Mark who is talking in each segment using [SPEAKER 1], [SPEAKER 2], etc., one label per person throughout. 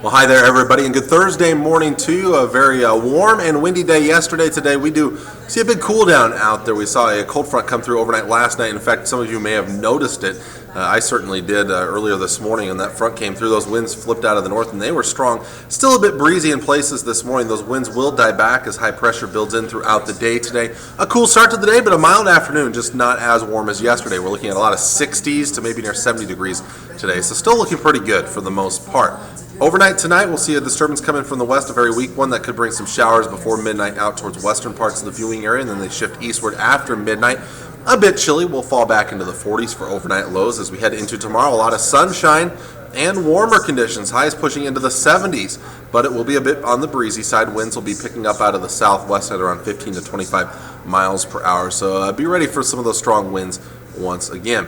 [SPEAKER 1] Well, hi there, everybody, and good Thursday morning to you. A very warm and windy day yesterday. Today, we do see a big cool down out there. We saw a cold front come through overnight last night. In fact, some of you may have noticed it. I certainly did earlier this morning, and that front came through. Those winds flipped out of the north, and they were strong. Still a bit breezy in places this morning. Those winds will die back as high pressure builds in throughout the day today. A cool start to the day, but a mild afternoon, just not as warm as yesterday. We're looking at a lot of 60s to maybe near 70 degrees today, so still looking pretty good for the most part. Overnight tonight, we'll see a disturbance coming from the west, a very weak one that could bring some showers before midnight out towards western parts of the viewing area, and then they shift eastward after midnight. A bit chilly. We'll fall back into the 40s for overnight lows as we head into tomorrow. A lot of sunshine and warmer conditions. Highs pushing into the 70s, but it will be a bit on the breezy side. Winds will be picking up out of the southwest at around 15 to 25 miles per hour, so be ready for some of those strong winds once again.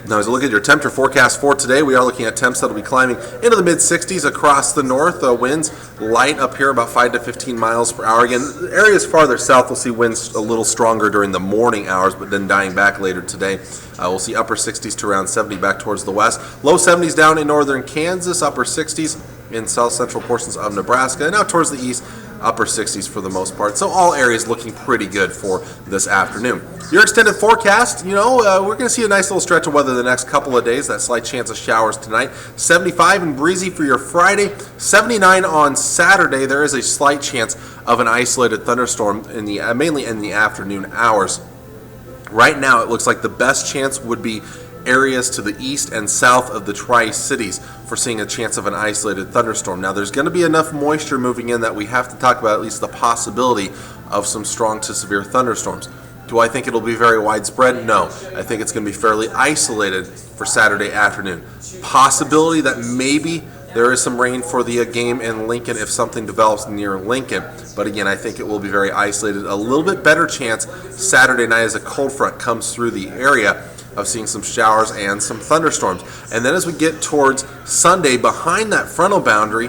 [SPEAKER 1] Now, as you look at your temperature forecast for today, we are looking at temps that will be climbing into the mid-60s across the north. Winds light up here, about 5 to 15 miles per hour. Again, areas farther south will see winds a little stronger during the morning hours, but then dying back later today. We'll see upper 60s to around 70 back towards the west. Low 70s down in northern Kansas, upper 60s in south-central portions of Nebraska, and now towards the east, upper 60s for the most part. So all areas looking pretty good for this afternoon. Your extended forecast, we're going to see a nice little stretch of weather the next couple of days. That slight chance of showers tonight. 75 and breezy for your Friday. 79 on Saturday. There is a slight chance of an isolated thunderstorm mainly in the afternoon hours. Right now, it looks like the best chance would be areas to the east and south of the Tri-Cities for seeing a chance of an isolated thunderstorm. Now, there's going to be enough moisture moving in that we have to talk about at least the possibility of some strong to severe thunderstorms. Do I think it'll be very widespread? No. I think it's going to be fairly isolated for Saturday afternoon. Possibility that maybe there is some rain for the game in Lincoln if something develops near Lincoln. But again, I think it will be very isolated. A little bit better chance Saturday night as a cold front comes through the area of seeing some showers and some thunderstorms. And then as we get towards Sunday, behind that frontal boundary,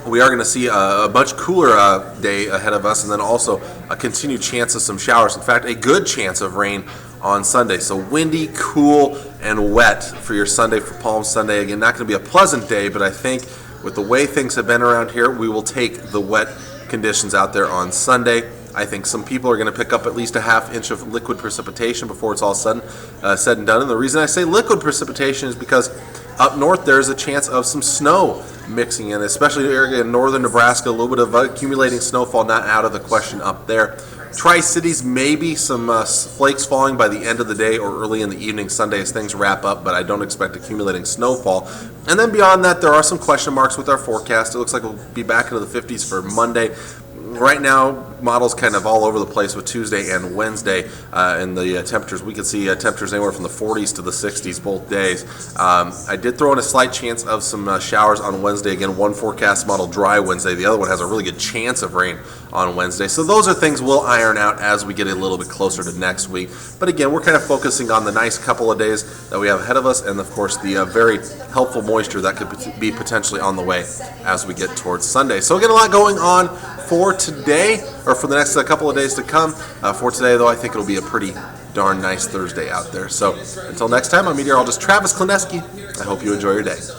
[SPEAKER 1] we are going to see a much cooler day ahead of us, and then also a continued chance of some showers. In fact, a good chance of rain on Sunday. So windy, cool, and wet for your Sunday, for Palm Sunday. Again, not going to be a pleasant day, but I think with the way things have been around here, we will take the wet conditions out there on Sunday. I think some people are going to pick up at least a half inch of liquid precipitation before it's all said and done. And the reason I say liquid precipitation is because up north there's a chance of some snow mixing in, especially in northern Nebraska. A little bit of accumulating snowfall not out of the question up there. Tri-Cities, maybe some flakes falling by the end of the day or early in the evening Sunday as things wrap up, but I don't expect accumulating snowfall. And then beyond that, there are some question marks with our forecast. It looks like we'll be back into the 50s for Monday. Right now, models kind of all over the place with Tuesday and Wednesday in the temperatures. We could see temperatures anywhere from the 40s to the 60s both days. I did throw in a slight chance of some showers on Wednesday. Again, one forecast model dry Wednesday. The other one has a really good chance of rain on Wednesday. So those are things we'll iron out as we get a little bit closer to next week. But again, we're kind of focusing on the nice couple of days that we have ahead of us, and of course the very helpful moisture that could be potentially on the way as we get towards Sunday. So again, a lot going on for today, or for the next couple of days to come. For today, though, I think it'll be a pretty darn nice Thursday out there. So until next time, I'm meteorologist Travis Klineski. I hope you enjoy your day.